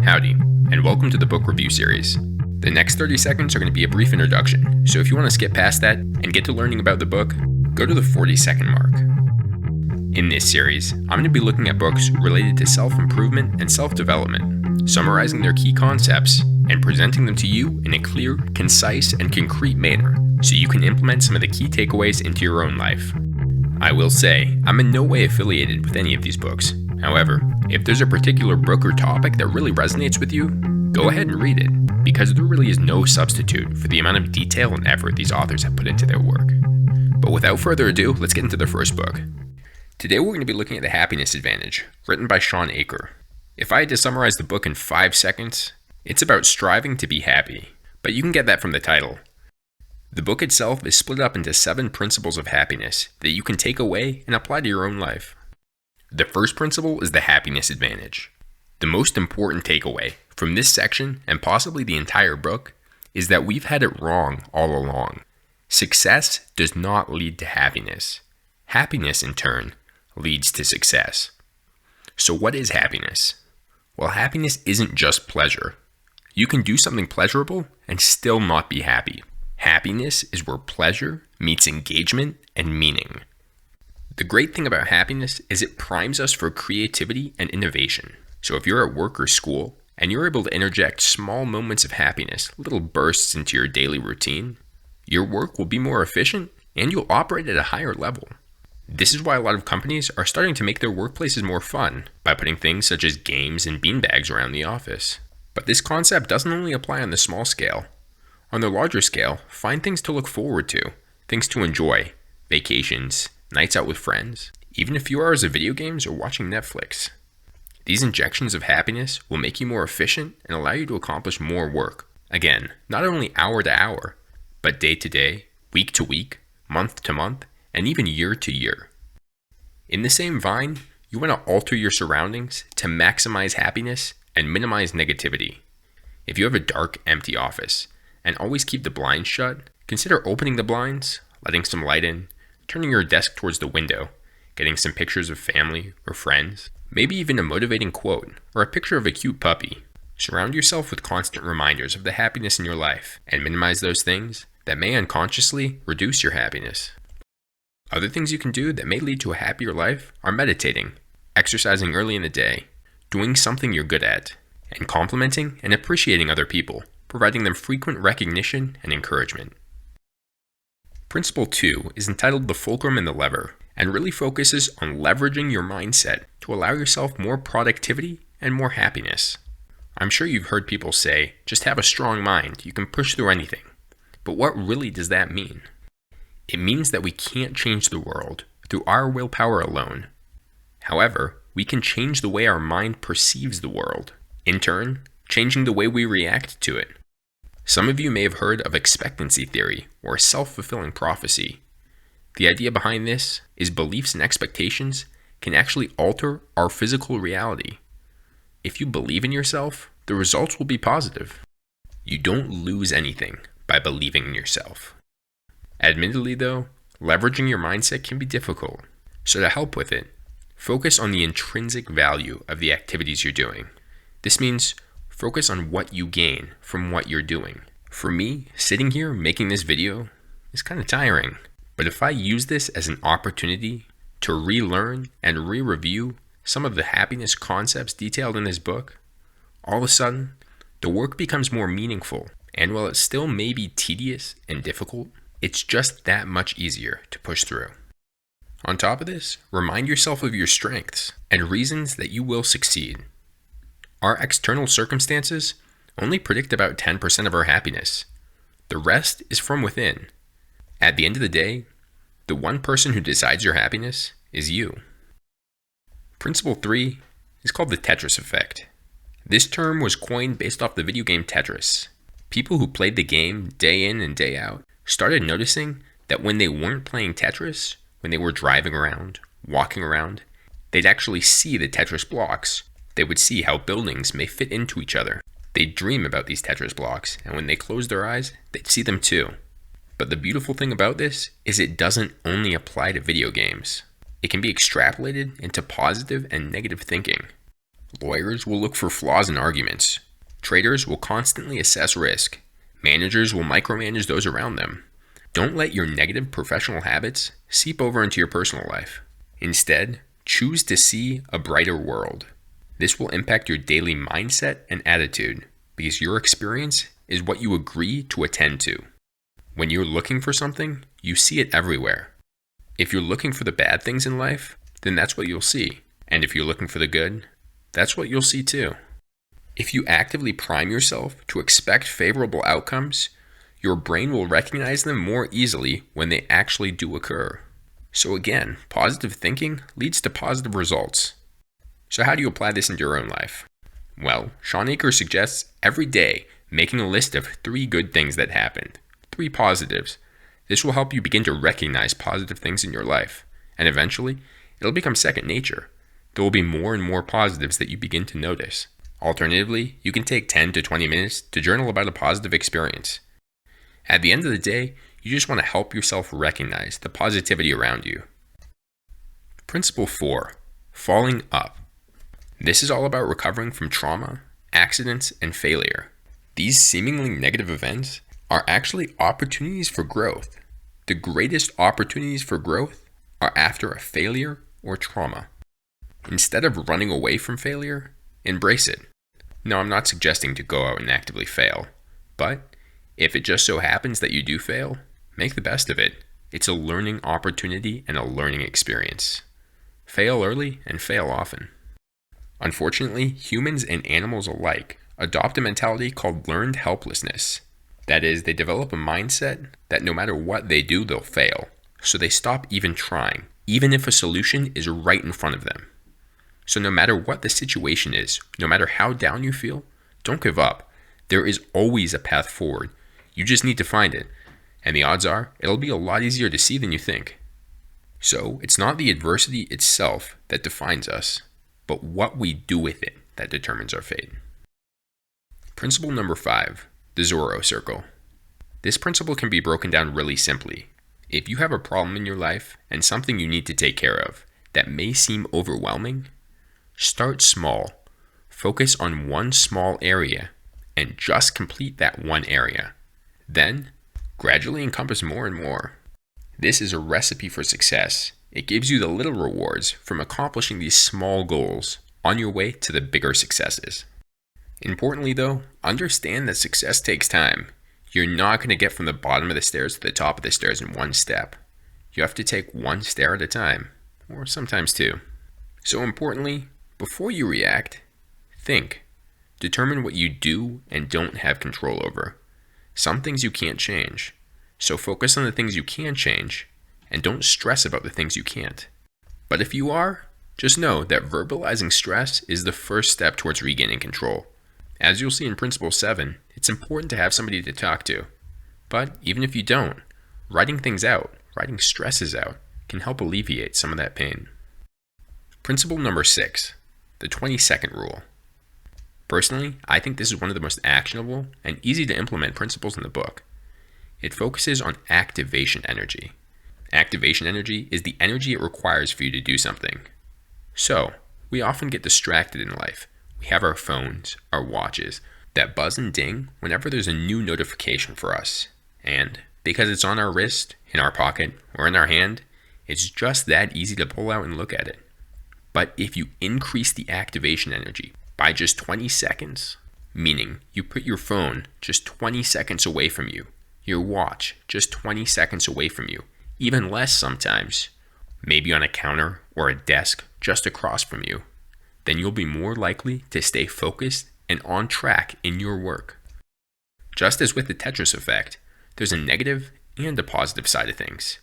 Howdy, and welcome to the book review series. The next 30 seconds are going to be a brief introduction, so if you want to skip past that and get to learning about the book, go to the 40-second mark. In this series, I'm going to be looking at books related to self-improvement and self-development, summarizing their key concepts and presenting them to you in a clear, concise, and concrete manner so you can implement some of the key takeaways into your own life. I will say, I'm in no way affiliated with any of these books. However, if there's a particular book or topic that really resonates with you, go ahead and read it, because there really is no substitute for the amount of detail and effort these authors have put into their work. But without further ado, let's get into the first book. Today we're going to be looking at The Happiness Advantage, written by Shawn Achor. If I had to summarize the book in 5 seconds, it's about striving to be happy, but you can get that from the title. The book itself is split up into 7 principles of happiness that you can take away and apply to your own life. The first principle is the happiness advantage. The most important takeaway from this section, and possibly the entire book, is that we've had it wrong all along. Success does not lead to happiness. Happiness, in turn, leads to success. So what is happiness? Well, happiness isn't just pleasure. You can do something pleasurable and still not be happy. Happiness is where pleasure meets engagement and meaning. The great thing about happiness is it primes us for creativity and innovation. So if you're at work or school and you're able to interject small moments of happiness, little bursts into your daily routine, your work will be more efficient and you'll operate at a higher level. This is why a lot of companies are starting to make their workplaces more fun by putting things such as games and beanbags around the office. But this concept doesn't only apply on the small scale. On the larger scale, find things to look forward to, things to enjoy, vacations, nights out with friends, even a few hours of video games or watching Netflix. These injections of happiness will make you more efficient and allow you to accomplish more work. Again, not only hour to hour, but day to day, week to week, month to month, and even year to year. In the same vein, you want to alter your surroundings to maximize happiness and minimize negativity. If you have a dark, empty office, and always keep the blinds shut, consider opening the blinds, letting some light in, turning your desk towards the window, getting some pictures of family or friends, maybe even a motivating quote or a picture of a cute puppy. Surround yourself with constant reminders of the happiness in your life and minimize those things that may unconsciously reduce your happiness. Other things you can do that may lead to a happier life are meditating, exercising early in the day, doing something you're good at, and complimenting and appreciating other people, providing them frequent recognition and encouragement. Principle 2 is entitled The Fulcrum and the Lever, and really focuses on leveraging your mindset to allow yourself more productivity and more happiness. I'm sure you've heard people say, just have a strong mind, you can push through anything. But what really does that mean? It means that we can't change the world through our willpower alone. However, we can change the way our mind perceives the world, in turn, changing the way we react to it. Some of you may have heard of expectancy theory or self-fulfilling prophecy. The idea behind this is beliefs and expectations can actually alter our physical reality. If you believe in yourself, the results will be positive. You don't lose anything by believing in yourself. Admittedly though, leveraging your mindset can be difficult. So to help with it, focus on the intrinsic value of the activities you're doing. This means focus on what you gain from what you're doing. For me, sitting here making this video is kind of tiring. But if I use this as an opportunity to relearn and re-review some of the happiness concepts detailed in this book, all of a sudden, the work becomes more meaningful. And while it still may be tedious and difficult, it's just that much easier to push through. On top of this, remind yourself of your strengths and reasons that you will succeed. Our external circumstances only predict about 10% of our happiness. The rest is from within. At the end of the day, the one person who decides your happiness is you. Principle 3 is called the Tetris effect. This term was coined based off the video game Tetris. People who played the game day in and day out started noticing that when they weren't playing Tetris, when they were driving around, walking around, they'd actually see the Tetris blocks. They would see how buildings may fit into each other. They'd dream about these Tetris blocks, and when they closed their eyes, they'd see them too. But the beautiful thing about this is it doesn't only apply to video games. It can be extrapolated into positive and negative thinking. Lawyers will look for flaws in arguments. Traders will constantly assess risk. Managers will micromanage those around them. Don't let your negative professional habits seep over into your personal life. Instead, choose to see a brighter world. This will impact your daily mindset and attitude because your experience is what you agree to attend to. When you're looking for something, you see it everywhere. If you're looking for the bad things in life, then that's what you'll see. And if you're looking for the good, that's what you'll see too. If you actively prime yourself to expect favorable outcomes, your brain will recognize them more easily when they actually do occur. So again, positive thinking leads to positive results. So how do you apply this into your own life? Well, Shawn Achor suggests every day making a list of 3 good things that happened, 3 positives. This will help you begin to recognize positive things in your life, and eventually, it'll become second nature. There will be more and more positives that you begin to notice. Alternatively, you can take 10 to 20 minutes to journal about a positive experience. At the end of the day, you just want to help yourself recognize the positivity around you. Principle 4, falling up. This is all about recovering from trauma, accidents, and failure. These seemingly negative events are actually opportunities for growth. The greatest opportunities for growth are after a failure or trauma. Instead of running away from failure, embrace it. Now, I'm not suggesting to go out and actively fail, but if it just so happens that you do fail, make the best of it. It's a learning opportunity and a learning experience. Fail early and fail often. Unfortunately, humans and animals alike adopt a mentality called learned helplessness. That is, they develop a mindset that no matter what they do, they'll fail. So they stop even trying, even if a solution is right in front of them. So no matter what the situation is, no matter how down you feel, don't give up. There is always a path forward. You just need to find it. And the odds are, it'll be a lot easier to see than you think. So it's not the adversity itself that defines us, but what we do with it that determines our fate. Principle number 5, the Zorro Circle. This principle can be broken down really simply. If you have a problem in your life and something you need to take care of that may seem overwhelming, start small. Focus on one small area and just complete that one area. Then, gradually encompass more and more. This is a recipe for success. It gives you the little rewards from accomplishing these small goals on your way to the bigger successes. Importantly though, understand that success takes time. You're not going to get from the bottom of the stairs to the top of the stairs in one step. You have to take one stair at a time, or sometimes 2. So importantly, before you react, think. Determine what you do and don't have control over. Some things you can't change, so focus on the things you can change and don't stress about the things you can't. But if you are, just know that verbalizing stress is the first step towards regaining control. As you'll see in Principle 7, it's important to have somebody to talk to. But even if you don't, writing things out, writing stresses out, can help alleviate some of that pain. Principle number 6, the 20-second rule. Personally, I think this is one of the most actionable and easy to implement principles in the book. It focuses on activation energy. Activation energy is the energy it requires for you to do something. So, we often get distracted in life. We have our phones, our watches, that buzz and ding whenever there's a new notification for us. And because it's on our wrist, in our pocket, or in our hand, it's just that easy to pull out and look at it. But if you increase the activation energy by just 20 seconds, meaning you put your phone just 20 seconds away from you, your watch just 20 seconds away from you, even less sometimes, maybe on a counter or a desk just across from you, then you'll be more likely to stay focused and on track in your work. Just as with the Tetris effect, there's a negative and a positive side of things.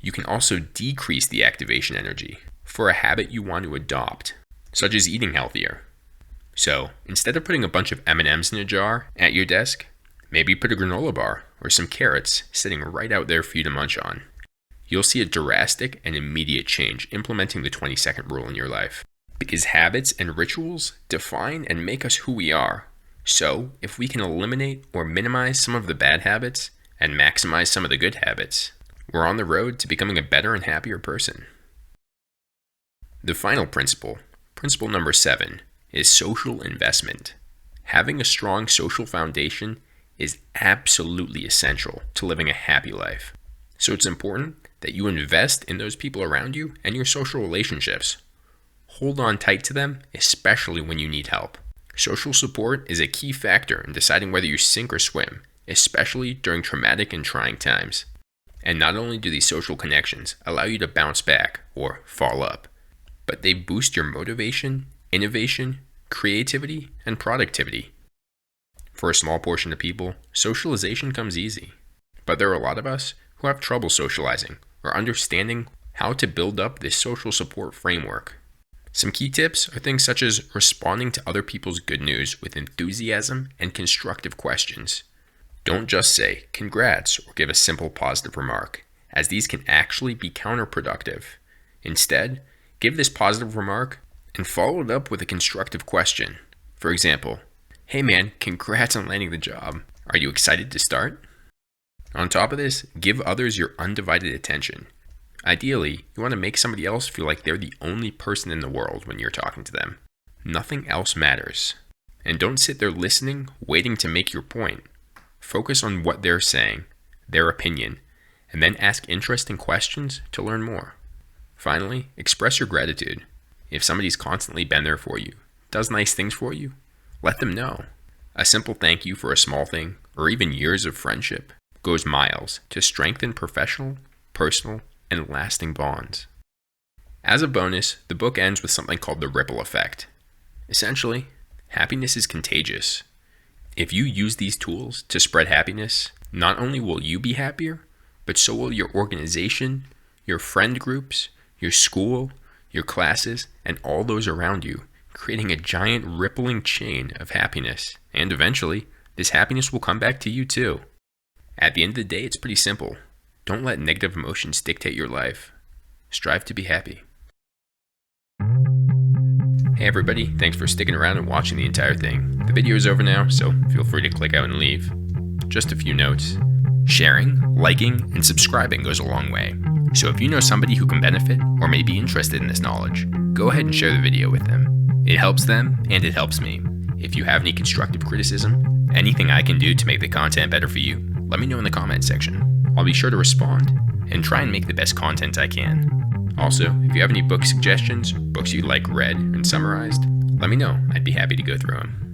You can also decrease the activation energy for a habit you want to adopt, such as eating healthier. So, instead of putting a bunch of M&Ms in a jar at your desk, maybe put a granola bar or some carrots sitting right out there for you to munch on. You'll see a drastic and immediate change implementing the 20-second rule in your life. Because habits and rituals define and make us who we are. So, if we can eliminate or minimize some of the bad habits and maximize some of the good habits, we're on the road to becoming a better and happier person. The final principle, principle number 7, is social investment. Having a strong social foundation is absolutely essential to living a happy life. So it's important that you invest in those people around you and your social relationships. Hold on tight to them, especially when you need help. Social support is a key factor in deciding whether you sink or swim, especially during traumatic and trying times. And not only do these social connections allow you to bounce back or fall up, but they boost your motivation, innovation, creativity, and productivity. For a small portion of people, socialization comes easy. But there are a lot of us who have trouble socializing or understanding how to build up this social support framework. Some key tips are things such as responding to other people's good news with enthusiasm and constructive questions. Don't just say congrats or give a simple positive remark, as these can actually be counterproductive. Instead, give this positive remark and follow it up with a constructive question. For example, hey man, congrats on landing the job. Are you excited to start? On top of this, give others your undivided attention. Ideally, you want to make somebody else feel like they're the only person in the world when you're talking to them. Nothing else matters. And don't sit there listening, waiting to make your point. Focus on what they're saying, their opinion, and then ask interesting questions to learn more. Finally, express your gratitude. If somebody's constantly been there for you, does nice things for you, let them know. A simple thank you for a small thing, or even years of friendship, goes miles to strengthen professional, personal, and lasting bonds. As a bonus, the book ends with something called the ripple effect. Essentially, happiness is contagious. If you use these tools to spread happiness, not only will you be happier, but so will your organization, your friend groups, your school, your classes, and all those around you, creating a giant rippling chain of happiness. And eventually, this happiness will come back to you too. At the end of the day, it's pretty simple. Don't let negative emotions dictate your life. Strive to be happy. Hey everybody, thanks for sticking around and watching the entire thing. The video is over now, so feel free to click out and leave. Just a few notes. Sharing, liking, and subscribing goes a long way. So if you know somebody who can benefit or may be interested in this knowledge, go ahead and share the video with them. It helps them and it helps me. If you have any constructive criticism, anything I can do to make the content better for you, let me know in the comment section. I'll be sure to respond and try and make the best content I can. Also, if you have any book suggestions, books you'd like read and summarized, let me know. I'd be happy to go through them.